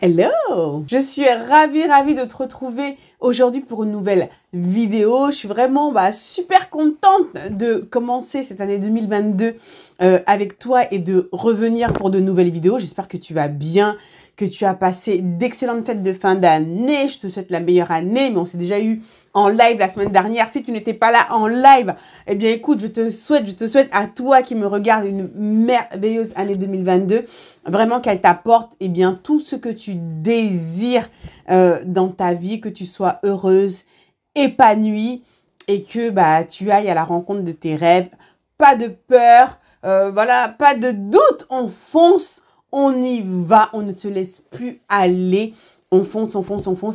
Hello! Je suis ravie de te retrouver aujourd'hui pour une nouvelle vidéo. Je suis vraiment super contente de commencer cette année 2022 avec toi et de revenir pour de nouvelles vidéos. J'espère que tu vas bien, que tu as passé d'excellentes fêtes de fin d'année. Je te souhaite la meilleure année, mais on s'est déjà eu en live la semaine dernière. Si tu n'étais pas là en live, eh bien écoute, je te souhaite à toi qui me regarde une merveilleuse année 2022. Vraiment qu'elle t'apporte tout ce que tu désires dans ta vie, que tu sois heureuse, épanouie et que tu ailles à la rencontre de tes rêves. Pas de peur, pas de doute, on fonce, on y va, on ne se laisse plus aller. On fonce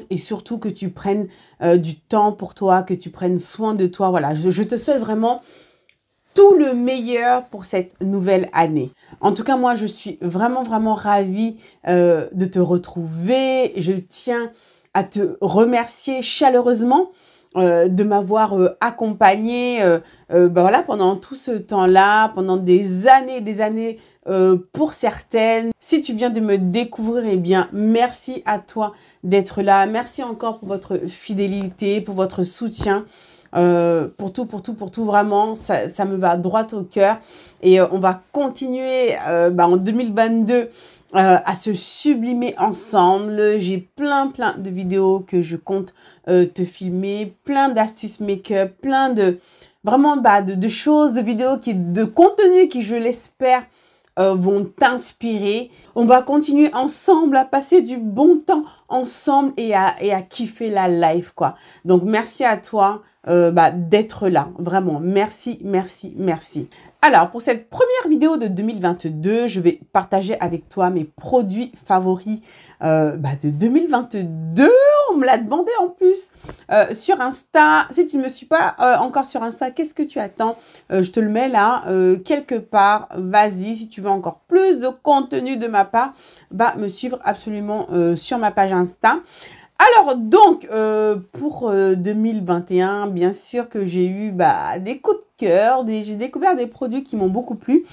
et surtout que tu prennes du temps pour toi, que tu prennes soin de toi. Voilà, je te souhaite vraiment tout le meilleur pour cette nouvelle année. En tout cas, moi, je suis vraiment ravie de te retrouver. Je tiens à te remercier chaleureusement de m'avoir accompagnée pendant tout ce temps-là, pendant des années pour certaines. Si tu viens de me découvrir, eh bien, merci à toi d'être là. Merci encore pour votre fidélité, pour votre soutien. Pour tout, vraiment, ça me va droit au cœur et on va continuer en 2022 à se sublimer ensemble. J'ai plein de vidéos que je compte te filmer, plein d'astuces make-up, plein de de choses, de vidéos, de contenu qui, je l'espère, vont t'inspirer. On va continuer ensemble à passer du bon temps ensemble et à kiffer la life, quoi. Donc, merci à toi d'être là. Vraiment, merci. Alors, pour cette première vidéo de 2022, je vais partager avec toi mes produits favoris de 2022. On me l'a demandé en plus sur Insta. Si tu ne me suis pas encore sur Insta, qu'est-ce que tu attends? Je te le mets là, quelque part. Vas-y, si tu veux encore plus de contenu de ma part, me suivre absolument sur ma page Insta. Alors donc, pour 2021, bien sûr que j'ai eu des coups de cœur, j'ai découvert des produits qui m'ont beaucoup plu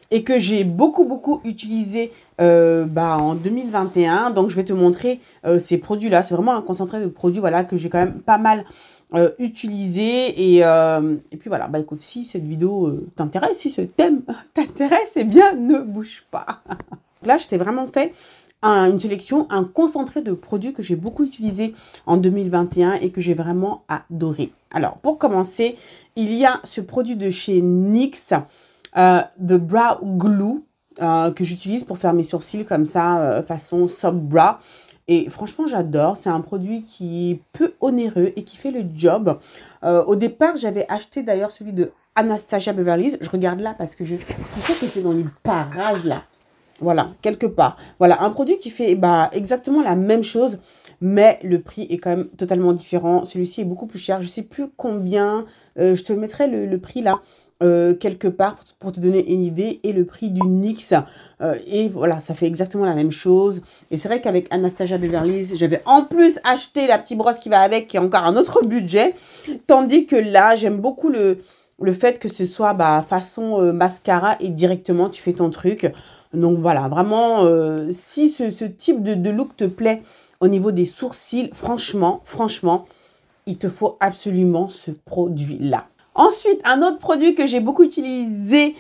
et que j'ai beaucoup utilisé en 2021. Donc, je vais te montrer ces produits-là. C'est vraiment un concentré de produits que j'ai quand même pas mal utilisé. Et puis voilà, écoute, si cette vidéo t'intéresse, si ce thème t'intéresse, eh bien, ne bouge pas. Là, je t'ai vraiment fait une sélection, un concentré de produits que j'ai beaucoup utilisé en 2021 et que j'ai vraiment adoré. Alors, pour commencer, il y a ce produit de chez NYX, The Brow Glue, que j'utilise pour faire mes sourcils comme ça, façon soft brow. Et franchement, j'adore. C'est un produit qui est peu onéreux et qui fait le job. Au départ, j'avais acheté d'ailleurs celui de Anastasia Beverly Hills. Je regarde là parce que je sais que c'est dans les parages là. Voilà, quelque part. Voilà, un produit qui fait exactement la même chose, mais le prix est quand même totalement différent. Celui-ci est beaucoup plus cher. Je ne sais plus combien. Je te mettrai le prix là, quelque part, pour te donner une idée. Et le prix du NYX. Et voilà, ça fait exactement la même chose. Et c'est vrai qu'avec Anastasia Beverly Hills, j'avais en plus acheté la petite brosse qui va avec, qui est encore un autre budget. Tandis que là, j'aime beaucoup le fait que ce soit façon mascara et directement tu fais ton truc. Donc voilà, vraiment, si ce type de look te plaît au niveau des sourcils, franchement, il te faut absolument ce produit-là. Ensuite, un autre produit que j'ai beaucoup utilisé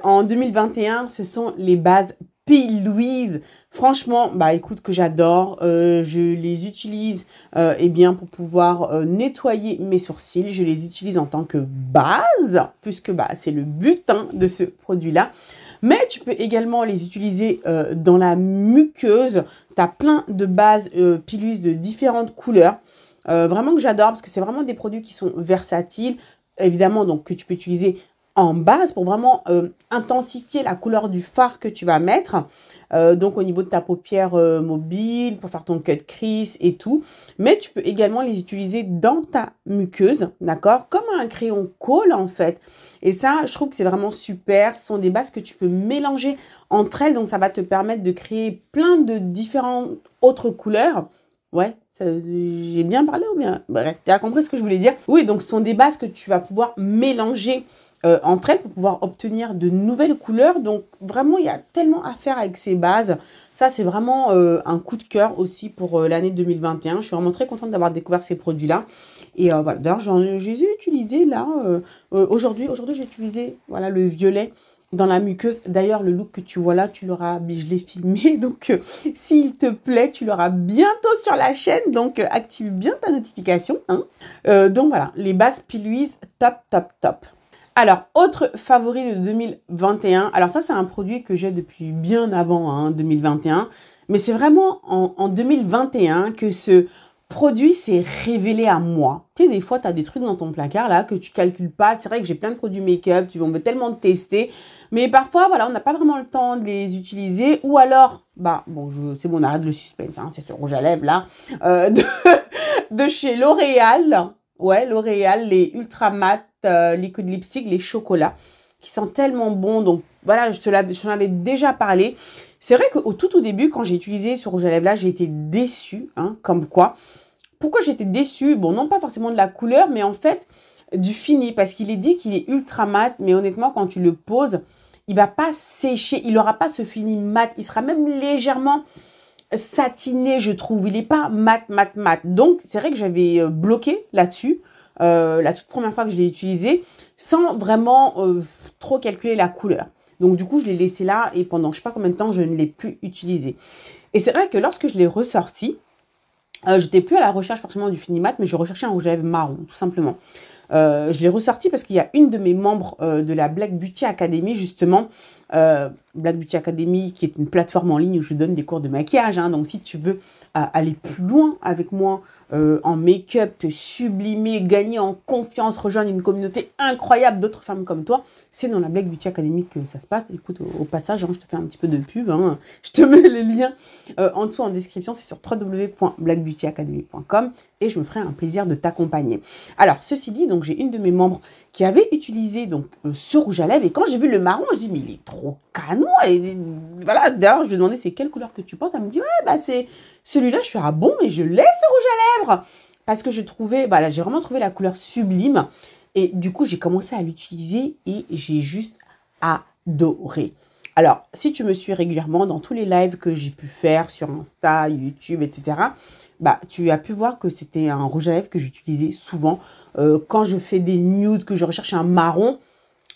en 2021, ce sont les bases P. Louise. Franchement, écoute, que j'adore. Je les utilise pour pouvoir nettoyer mes sourcils. Je les utilise en tant que base, puisque c'est le but de ce produit-là. Mais tu peux également les utiliser dans la muqueuse. Tu as plein de bases P. Louise de différentes couleurs. Vraiment que j'adore parce que c'est vraiment des produits qui sont versatiles. Évidemment, donc que tu peux utiliser en base pour vraiment intensifier la couleur du fard que tu vas mettre. Donc au niveau de ta paupière mobile, pour faire ton cut crease et tout. Mais tu peux également les utiliser dans ta muqueuse, d'accord? Comme un crayon colle en fait. Et ça, je trouve que c'est vraiment super. Ce sont des bases que tu peux mélanger entre elles. Donc ça va te permettre de créer plein de différentes autres couleurs. Ouais, j'ai bien parlé ou bien? Bref, tu as compris ce que je voulais dire. Oui, donc ce sont des bases que tu vas pouvoir mélanger entre elles pour pouvoir obtenir de nouvelles couleurs. Donc vraiment, il y a tellement à faire avec ces bases. Ça, c'est vraiment un coup de cœur aussi pour l'année 2021. Je suis vraiment très contente d'avoir découvert ces produits-là. Et voilà, d'ailleurs, je les ai utilisés là. Aujourd'hui, j'ai utilisé voilà, le violet dans la muqueuse. D'ailleurs, le look que tu vois là, tu l'auras, je l'ai filmé. Donc, s'il te plaît, tu l'auras bientôt sur la chaîne. Donc, active bien ta notification. Hein. Donc, voilà, les bases Piluise, top, top, top. Alors, autre favori de 2021. Alors, ça, c'est un produit que j'ai depuis bien avant hein, 2021. Mais c'est vraiment en 2021 que ce produit s'est révélé à moi. Tu sais, des fois, tu as des trucs dans ton placard là que tu calcules pas. C'est vrai que j'ai plein de produits make-up, on veut tellement tester. Mais parfois, voilà, on n'a pas vraiment le temps de les utiliser. Ou alors, bah, bon, c'est bon, on arrête le suspense. Hein, c'est ce rouge à lèvres là. De chez L'Oréal. Ouais, L'Oréal, les Ultra Matte Liquid Lipstick, les chocolats, qui sont tellement bons. Donc, voilà, je t'en avais déjà parlé. C'est vrai qu'au tout début, quand j'ai utilisé ce rouge à lèvres là, j'ai été déçue, hein, comme quoi. Pourquoi j'étais déçue? Bon, non pas forcément de la couleur, mais en fait, du fini. Parce qu'il est dit qu'il est ultra mat, mais honnêtement, quand tu le poses, il va pas sécher. Il n'aura pas ce fini mat. Il sera même légèrement satiné, je trouve. Il n'est pas mat, mat, mat. Donc, c'est vrai que j'avais bloqué là-dessus. La toute première fois que je l'ai utilisé, sans vraiment trop calculer la couleur. Donc, du coup, je l'ai laissé là et pendant je sais pas combien de temps, je ne l'ai plus utilisé. Et c'est vrai que lorsque je l'ai ressorti, j'étais plus à la recherche forcément du fini mat, mais je recherchais un rouge à lèvres marron, tout simplement. Je l'ai ressorti parce qu'il y a une de mes membres de la Black Beauty Academy, justement, Black Beauty Academy, qui est une plateforme en ligne où je donne des cours de maquillage. Hein, donc, si tu veux aller plus loin avec moi en make-up, te sublimer, gagner en confiance, rejoindre une communauté incroyable d'autres femmes comme toi, c'est dans la Black Beauty Academy que ça se passe. Écoute, au passage, hein, je te fais un petit peu de pub. Hein, je te mets les liens en dessous en description. C'est sur www.blackbeautyacademy.com et je me ferai un plaisir de t'accompagner. Alors, ceci dit, donc j'ai une de mes membres qui avait utilisé donc ce rouge à lèvres et quand j'ai vu le marron, je dis mais il est trop canon. Et voilà, d'ailleurs, je lui ai demandé c'est quelle couleur que tu portes. Elle me dit ouais, bah c'est celui-là. Je suis ah bon, mais je laisse ce rouge à lèvres parce que je trouvais, voilà, j'ai vraiment trouvé la couleur sublime et du coup, j'ai commencé à l'utiliser et j'ai juste adoré. Alors, si tu me suis régulièrement dans tous les lives que j'ai pu faire sur Insta, YouTube, etc., bah, tu as pu voir que c'était un rouge à lèvres que j'utilisais souvent. Quand je fais des nudes, que je recherche un marron,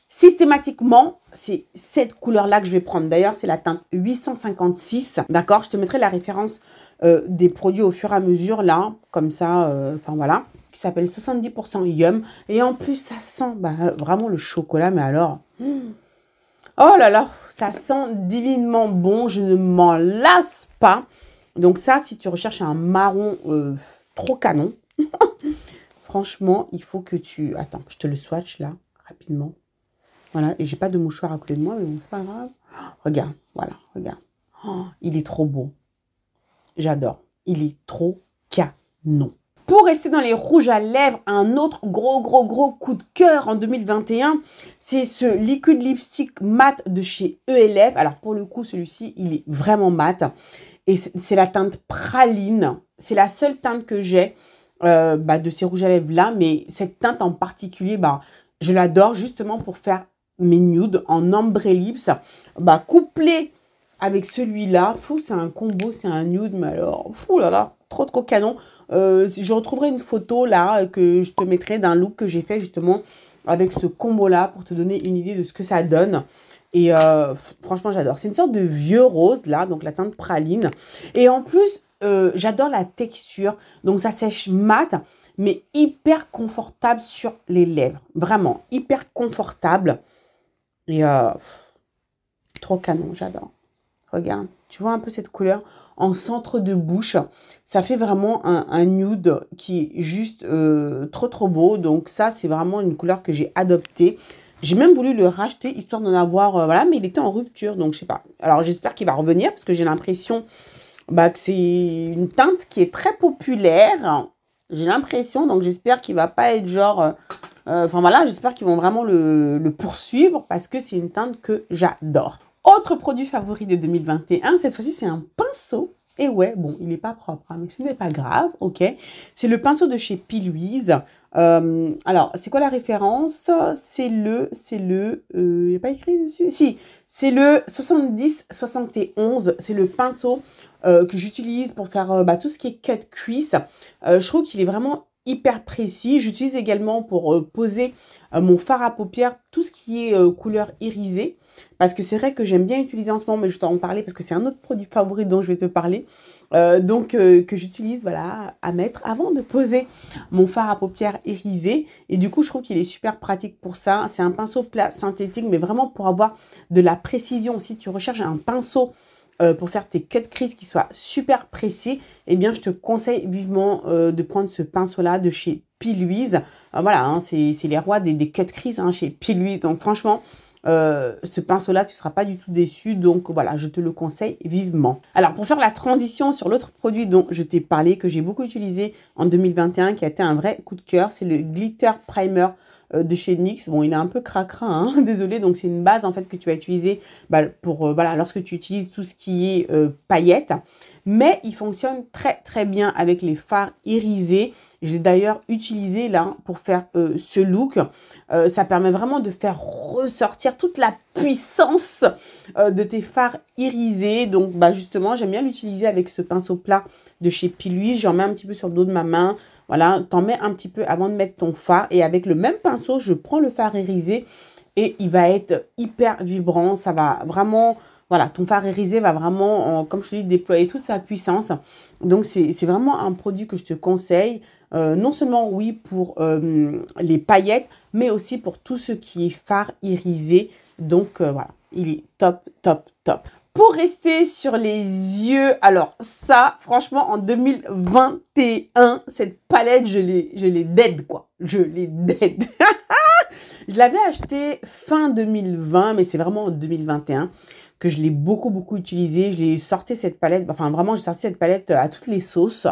systématiquement, c'est cette couleur-là que je vais prendre. D'ailleurs, c'est la teinte 856. D'accord? Je te mettrai la référence des produits au fur et à mesure, là, comme ça, enfin voilà, qui s'appelle 70% Yum. Et en plus, ça sent bah, vraiment le chocolat, mais alors... Oh là là, ça sent divinement bon, je ne m'en lasse pas. Donc ça, si tu recherches un marron trop canon, franchement, il faut que tu... Attends, je te le swatch là, rapidement. Voilà, et j'ai pas de mouchoir à côté de moi, mais bon, c'est pas grave. Oh, regarde, voilà, regarde. Oh, il est trop beau. J'adore. Il est trop canon. Pour rester dans les rouges à lèvres, un autre gros coup de cœur en 2021, c'est ce liquid lipstick mat de chez ELF. Alors pour le coup, celui-ci, il est vraiment mat. Et c'est la teinte praline. C'est la seule teinte que j'ai de ces rouges à lèvres là. Mais cette teinte en particulier, bah, je l'adore justement pour faire mes nudes en ombre lips. Bah, couplé avec celui-là, c'est un combo, c'est un nude, mais alors, fou là là, trop canon. Je retrouverai une photo là que je te mettrai d'un look que j'ai fait justement avec ce combo là pour te donner une idée de ce que ça donne. Et franchement, j'adore. C'est une sorte de vieux rose là, donc la teinte praline. Et en plus, j'adore la texture. Donc ça sèche mat, mais hyper confortable sur les lèvres. Vraiment, hyper confortable. Et trop canon, j'adore. Regarde, tu vois un peu cette couleur en centre de bouche. Ça fait vraiment un nude qui est juste trop beau. Donc ça, c'est vraiment une couleur que j'ai adoptée. J'ai même voulu le racheter, histoire d'en avoir, voilà, mais il était en rupture, donc je sais pas. Alors j'espère qu'il va revenir, parce que j'ai l'impression que c'est une teinte qui est très populaire. J'ai l'impression, donc j'espère qu'il va pas être genre... Enfin voilà, j'espère qu'ils vont vraiment le poursuivre, parce que c'est une teinte que j'adore. Autre produit favori de 2021, cette fois-ci c'est un pinceau. Et ouais, bon, il n'est pas propre, hein, mais ce n'est pas grave, ok. C'est le pinceau de chez P. Louise. Alors, c'est quoi la référence? Il n'y a pas écrit dessus? Si, c'est le 70-71. C'est le pinceau que j'utilise pour faire tout ce qui est cut crease. Je trouve qu'il est vraiment hyper précis. J'utilise également pour poser mon fard à paupières, tout ce qui est couleur irisée. Parce que c'est vrai que j'aime bien utiliser en ce moment, mais je vais t'en parler parce que c'est un autre produit favori dont je vais te parler. Que j'utilise voilà, à mettre avant de poser mon fard à paupières irisé. Et du coup, je trouve qu'il est super pratique pour ça. C'est un pinceau plat synthétique, mais vraiment pour avoir de la précision. Si tu recherches un pinceau pour faire tes cut crease qui soit super précis, eh bien, je te conseille vivement de prendre ce pinceau-là de chez P. Louise. Voilà, hein, c'est les rois des cut crease hein, chez P. Louise. Donc, franchement, ce pinceau-là, tu ne seras pas du tout déçu. Donc, voilà, je te le conseille vivement. Alors, pour faire la transition sur l'autre produit dont je t'ai parlé, que j'ai beaucoup utilisé en 2021, qui a été un vrai coup de cœur, c'est le Glitter Primer de chez NYX. Bon, il est un peu cracra, hein, désolé. Donc, c'est une base, en fait, que tu vas utiliser pour, voilà, lorsque tu utilises tout ce qui est paillettes. Mais il fonctionne très, très bien avec les fards irisés. Je l'ai d'ailleurs utilisé, là, pour faire ce look. Ça permet vraiment de faire ressortir toute la puissance de tes fards irisés. Donc, justement, j'aime bien l'utiliser avec ce pinceau plat de chez P. Louise. J'en mets un petit peu sur le dos de ma main. Voilà, t'en mets un petit peu avant de mettre ton fard. Et avec le même pinceau, je prends le fard irisé et il va être hyper vibrant. Ça va vraiment... Voilà, ton fard irisé va vraiment, comme je te dis, déployer toute sa puissance. Donc, c'est vraiment un produit que je te conseille. Non seulement, oui, pour les paillettes, mais aussi pour tout ce qui est fard irisé. Donc, voilà, il est top, top, top. Pour rester sur les yeux, alors ça, franchement, en 2021, cette palette, je l'ai dead, quoi. Je l'ai dead. Je l'avais acheté fin 2020, mais c'est vraiment en 2021 que je l'ai beaucoup, beaucoup utilisé. Je l'ai sorti cette palette, enfin vraiment, j'ai sorti cette palette à toutes les sauces.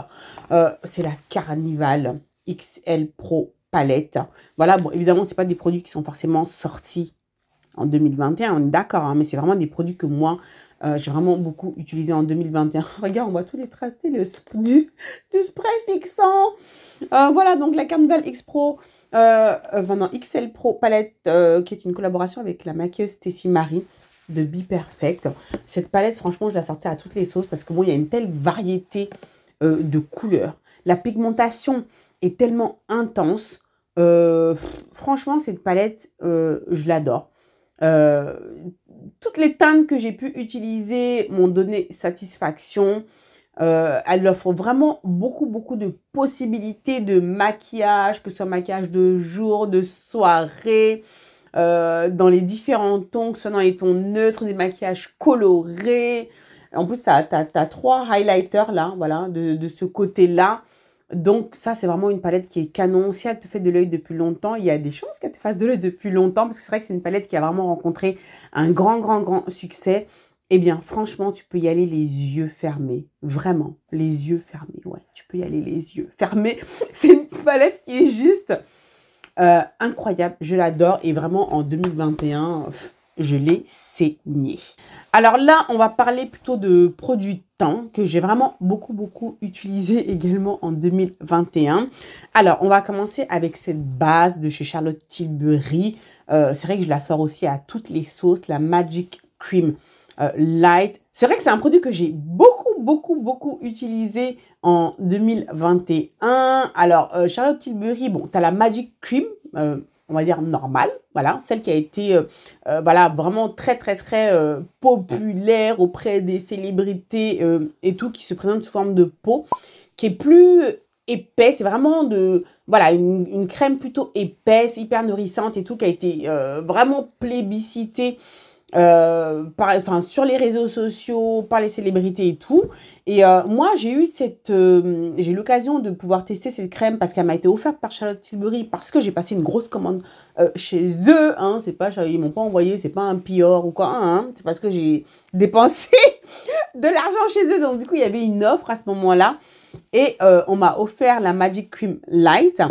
C'est la Carnival XL Pro palette. Voilà, bon, évidemment, c'est pas des produits qui sont forcément sortis en 2021, on est d'accord, hein, mais c'est vraiment des produits que moi, j'ai vraiment beaucoup utilisé en 2021. Regarde, on voit tous les tracés du spray fixant. Voilà, donc la Carnival X Pro, XL Pro palette, qui est une collaboration avec la maquilleuse Tessie Marie de Be Perfect. Cette palette, franchement, je la sortais à toutes les sauces parce que bon, il y a une telle variété de couleurs. La pigmentation est tellement intense. Franchement, cette palette, je l'adore. Toutes les teintes que j'ai pu utiliser m'ont donné satisfaction. Elle offre vraiment beaucoup, beaucoup de possibilités de maquillage, que ce soit maquillage de jour, de soirée, dans les différents tons, que ce soit dans les tons neutres, des maquillages colorés. En plus, tu as 3 highlighters là, voilà, de ce côté-là. Donc, ça, c'est vraiment une palette qui est canon. Si elle te fait de l'œil depuis longtemps, il y a des chances qu'elle te fasse de l'œil depuis longtemps. Parce que c'est vrai que c'est une palette qui a vraiment rencontré un grand, grand, grand succès. Eh bien, franchement, tu peux y aller les yeux fermés. Vraiment, les yeux fermés. Ouais, tu peux y aller les yeux fermés. C'est une palette qui est juste incroyable. Je l'adore. Et vraiment, en 2021... je l'ai saigné. Alors là, on va parler plutôt de produits teint que j'ai vraiment beaucoup, beaucoup utilisé également en 2021. Alors, on va commencer avec cette base de chez Charlotte Tilbury. C'est vrai que je la sors aussi à toutes les sauces, la Magic Cream Light. C'est vrai que c'est un produit que j'ai beaucoup, beaucoup, beaucoup utilisé en 2021. Alors, Charlotte Tilbury, bon, tu as la Magic Cream, on va dire normale, voilà, celle qui a été voilà, vraiment très, très, très populaire auprès des célébrités et tout, qui se présente sous forme de peau, qui est plus épaisse, c'est vraiment voilà, une crème plutôt épaisse, hyper nourrissante et tout, qui a été vraiment plébiscitée sur les réseaux sociaux, par les célébrités et tout. Et moi, j'ai eu l'occasion de pouvoir tester cette crème parce qu'elle m'a été offerte par Charlotte Tilbury parce que j'ai passé une grosse commande chez eux. Hein, c'est pas, ils m'ont pas envoyé, c'est pas un Pior ou quoi. Hein, c'est parce que j'ai dépensé de l'argent chez eux. Donc, du coup, il y avait une offre à ce moment-là. Et on m'a offert la Magic Cream Light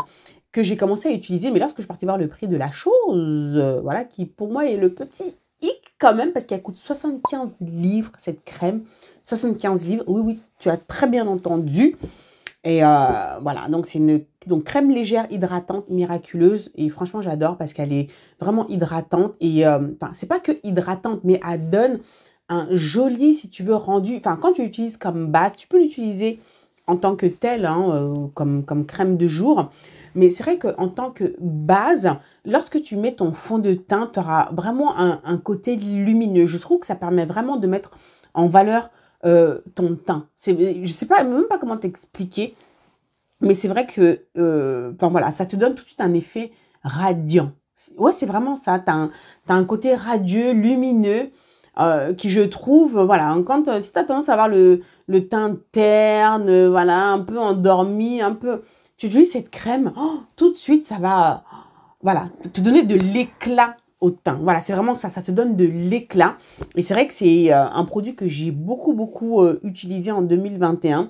que j'ai commencé à utiliser. Mais lorsque je suis partie voir le prix de la chose, voilà, qui pour moi est le petit hic quand même, parce qu'elle coûte 75 livres, cette crème. 75 livres. Oui, oui, tu as très bien entendu. Et voilà, donc c'est une crème légère, hydratante, miraculeuse. Et franchement, j'adore parce qu'elle est vraiment hydratante. Et enfin, c'est pas que hydratante, mais elle donne un joli, si tu veux, rendu. Enfin, quand tu l'utilises comme base, tu peux l'utiliser en tant que tel, hein, comme crème de jour. Mais c'est vrai qu'en tant que base, lorsque tu mets ton fond de teint, tu auras vraiment un côté lumineux. Je trouve que ça permet vraiment de mettre en valeur ton teint. Je ne sais pas, même pas comment t'expliquer, mais c'est vrai que enfin voilà, ça te donne tout de suite un effet radiant. Ouais, c'est vraiment ça. Tu as un côté radieux, lumineux, qui je trouve, voilà, hein, quand si tu as tendance à avoir le teint terne, voilà, un peu endormi, un peu, tu utilises cette crème, oh, tout de suite, ça va, voilà, te donner de l'éclat au teint. Voilà, c'est vraiment ça, ça te donne de l'éclat. Et c'est vrai que c'est un produit que j'ai beaucoup utilisé en 2021,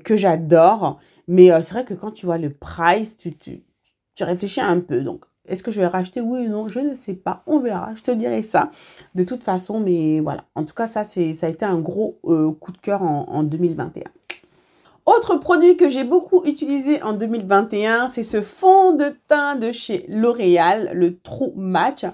que j'adore. Mais c'est vrai que quand tu vois le price, tu réfléchis un peu. Donc, est-ce que je vais le racheter? Oui ou non? Je ne sais pas. On verra. Je te dirai ça de toute façon. Mais voilà. En tout cas, ça a été un gros coup de cœur en 2021. Autre produit que j'ai beaucoup utilisé en 2021, c'est ce fond de teint de chez L'Oréal, le True Match.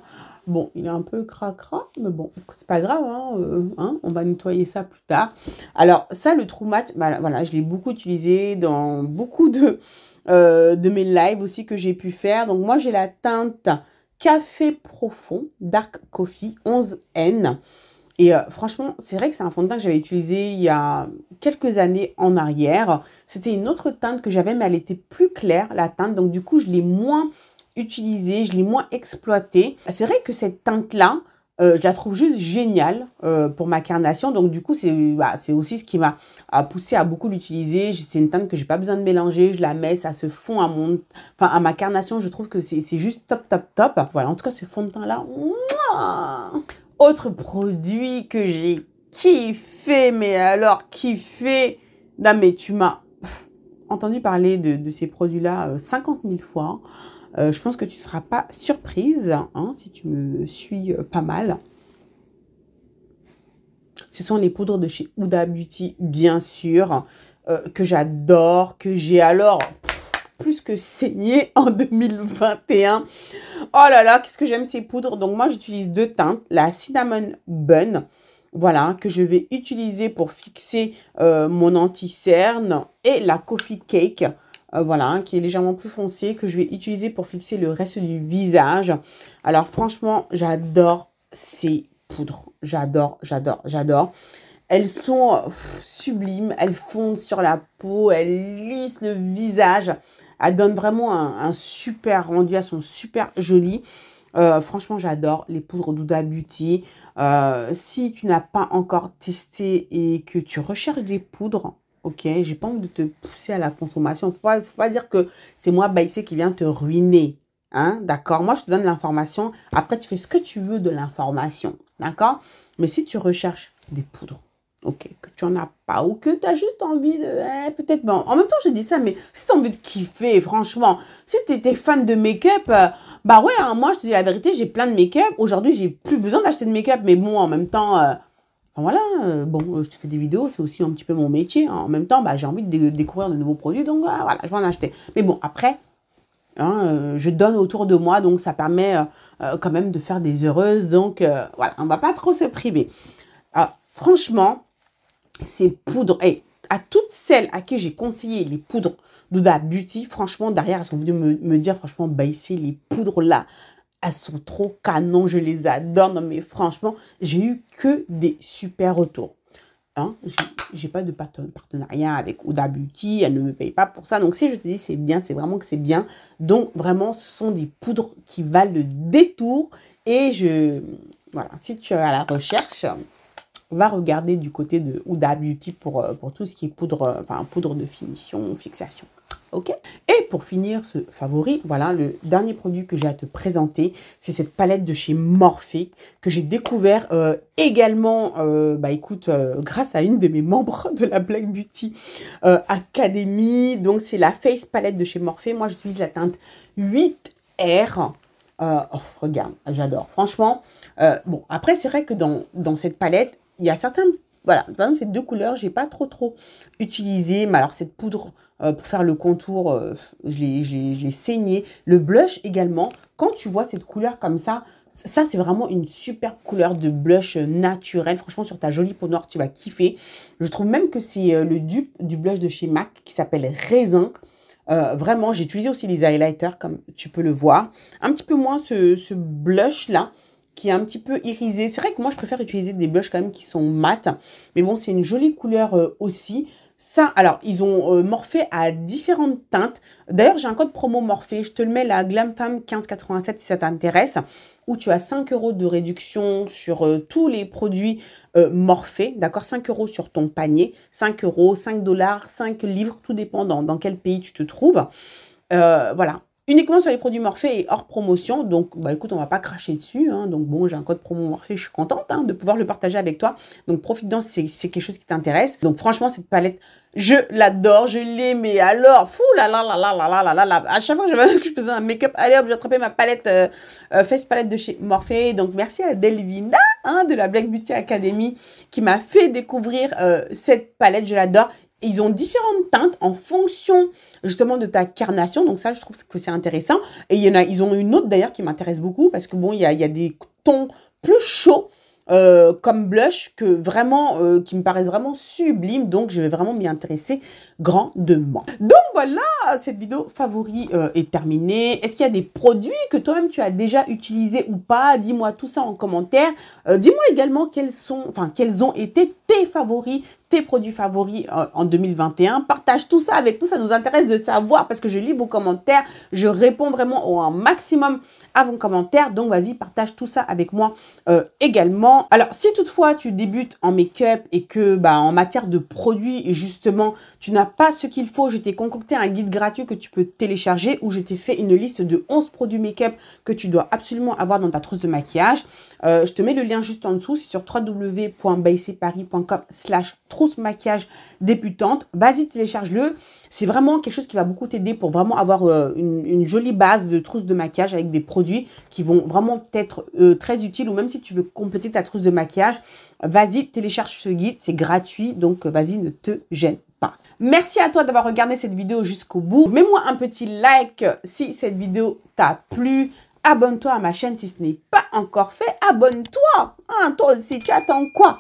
Bon, il est un peu cracra, mais bon, c'est pas grave, hein, on va nettoyer ça plus tard. Alors, ça, le True Match, bah, voilà, je l'ai beaucoup utilisé dans beaucoup de mes lives aussi que j'ai pu faire. Donc, moi, j'ai la teinte Café Profond Dark Coffee 11N. Et franchement, c'est vrai que c'est un fond de teint que j'avais utilisé il y a quelques années en arrière. C'était une autre teinte que j'avais, mais elle était plus claire, la teinte. Donc, du coup, je l'ai moins utilisée, je l'ai moins exploitée. C'est vrai que cette teinte-là, je la trouve juste géniale pour ma carnation. Donc, du coup, c'est aussi ce qui m'a poussé à beaucoup l'utiliser. C'est une teinte que j'ai pas besoin de mélanger. Je la mets, ça se fond à ma carnation. Je trouve que c'est juste top. Voilà, en tout cas, ce fond de teint-là, mouah. Autre produit que j'ai kiffé, mais alors kiffé, non mais tu m'as entendu parler de ces produits-là 50 000 fois. Je pense que tu ne seras pas surprise, hein, si tu me suis pas mal. Ce sont les poudres de chez Huda Beauty, bien sûr, que j'adore, que j'ai alors plus que saigné en 2021. Oh là là, qu'est-ce que j'aime ces poudres. Donc moi, j'utilise deux teintes, la Cinnamon Bun, voilà, que je vais utiliser pour fixer mon anti-cerne, et la Coffee Cake, voilà, qui est légèrement plus foncée, que je vais utiliser pour fixer le reste du visage. Alors franchement, j'adore ces poudres. J'adore. Elles sont sublimes, elles fondent sur la peau, elles lissent le visage. Elles donnent vraiment un super rendu, elles sont super jolies. Franchement, j'adore les poudres d'Huda Beauty. Si tu n'as pas encore testé et que tu recherches des poudres, ok, j'ai pas envie de te pousser à la consommation. Faut pas dire que c'est moi, Baïsé, qui vient te ruiner. Hein, d'accord? Moi, je te donne l'information. Après, tu fais ce que tu veux de l'information. D'accord? Mais si tu recherches des poudres, ok, que tu n'en as pas, ou que tu as juste envie de... peut-être, bon, en même temps, je dis ça, mais si tu as envie de kiffer, franchement, si tu étais fan de make-up, bah ouais, hein, moi, je te dis la vérité, j'ai plein de make-up. Aujourd'hui, j'ai plus besoin d'acheter de make-up, mais bon, en même temps, voilà, bon, je te fais des vidéos, c'est aussi un petit peu mon métier. Hein. En même temps, bah, j'ai envie de découvrir de nouveaux produits, donc voilà, je vais en acheter. Mais bon, après... Hein, je donne autour de moi, donc ça permet quand même de faire des heureuses. Donc voilà, on ne va pas trop se priver. Franchement, ces poudres, et à toutes celles à qui j'ai conseillé les poudres d'Huda Beauty, franchement, derrière, elles sont venues me dire, franchement, Baïsé, les poudres là, elles sont trop canon, je les adore. Non mais franchement, j'ai eu que des super retours. Hein, j'ai pas de partenariat avec Huda Beauty, elle ne me paye pas pour ça. Donc si je te dis c'est bien, c'est vraiment que c'est bien. Donc vraiment, ce sont des poudres qui valent le détour. Et voilà, si tu es à la recherche, va regarder du côté de Huda Beauty pour tout ce qui est poudre, poudre de finition, fixation. Ok. Et pour finir ce favori, voilà, le dernier produit que j'ai à te présenter, c'est cette palette de chez Morphe que j'ai découvert également, écoute, grâce à une de mes membres de la Black Beauty Academy. Donc, c'est la Face Palette de chez Morphe. Moi, j'utilise la teinte 8R. Regarde, j'adore. Franchement, bon, après, c'est vrai que dans cette palette, il y a certains Voilà, par exemple, ces deux couleurs, j'ai pas trop utilisé. Mais alors, cette poudre pour faire le contour, je l'ai saigné. Le blush également, quand tu vois cette couleur comme ça, c'est vraiment une super couleur de blush naturel. Franchement, sur ta jolie peau noire, tu vas kiffer. Je trouve même que c'est le dupe du blush de chez MAC qui s'appelle Raisin. Vraiment, j'ai utilisé aussi les highlighters, comme tu peux le voir. Un petit peu moins ce blush-là, qui est un petit peu irisé. C'est vrai que moi, je préfère utiliser des blushs quand même qui sont mat. Mais bon, c'est une jolie couleur aussi. Ça, alors, ils ont morphé à différentes teintes. D'ailleurs, j'ai un code promo morphé. Je te le mets là, GlamFam1587 si ça t'intéresse. Où tu as 5 € de réduction sur tous les produits morphés. D'accord, 5 € sur ton panier. 5 €, 5 $, 5 livres. Tout dépend dans quel pays tu te trouves. Voilà. Uniquement sur les produits morphés et hors promotion. Donc, bah écoute, on va pas cracher dessus. Hein. Donc, bon, j'ai un code promo morphé. Je suis contente de pouvoir le partager avec toi. Donc, profite-en si c'est quelque chose qui t'intéresse. Donc, franchement, cette palette, je l'adore. Je l'ai, mais alors, fou là là là là là là là là là. À chaque fois que je faisais un make-up, allez hop, j'ai attrapé ma palette Face Palette de chez Morphe. Donc, merci à Delvina de la Black Beauty Academy qui m'a fait découvrir cette palette. Je l'adore. Ils ont différentes teintes en fonction justement de ta carnation. Donc ça, je trouve que c'est intéressant. Et ils ont une autre d'ailleurs qui m'intéresse beaucoup parce que bon, il y a des tons plus chauds comme blush que vraiment, qui me paraissent vraiment sublimes. Donc, je vais vraiment m'y intéresser grandement. Donc, voilà, cette vidéo favori est terminée. Est-ce qu'il y a des produits que toi-même tu as déjà utilisés ou pas? Dis-moi tout ça en commentaire. Dis-moi également quels ont été tes favoris, tes produits favoris en 2021. Partage tout ça avec nous, ça nous intéresse de savoir parce que je lis vos commentaires. Je réponds vraiment au maximum à vos commentaires. Donc, vas-y, partage tout ça avec moi également. Alors, si toutefois tu débutes en make-up et que en matière de produits, justement, tu n'as pas ce qu'il faut, je t'ai concocté un guide gratuit que tu peux télécharger où je t'ai fait une liste de 11 produits make-up que tu dois absolument avoir dans ta trousse de maquillage. Je te mets le lien juste en dessous, c'est sur www.bycparis.com/trousse maquillage débutante. Vas-y, télécharge-le. C'est vraiment quelque chose qui va beaucoup t'aider pour vraiment avoir une jolie base de trousse de maquillage avec des produits qui vont vraiment être très utiles, ou même si tu veux compléter ta trousse de maquillage, vas-y, télécharge ce guide, c'est gratuit, donc vas-y, ne te gêne pas. Merci à toi d'avoir regardé cette vidéo jusqu'au bout. Mets-moi un petit like si cette vidéo t'a plu. Abonne-toi à ma chaîne si ce n'est pas encore fait. Abonne-toi, hein, toi aussi, tu attends quoi?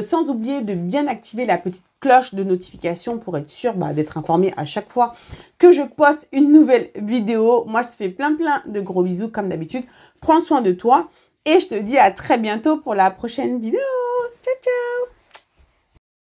Sans oublier de bien activer la petite cloche de notification pour être sûr d'être informé à chaque fois que je poste une nouvelle vidéo. Moi, je te fais plein de gros bisous comme d'habitude. Prends soin de toi et je te dis à très bientôt pour la prochaine vidéo. Ciao, ciao!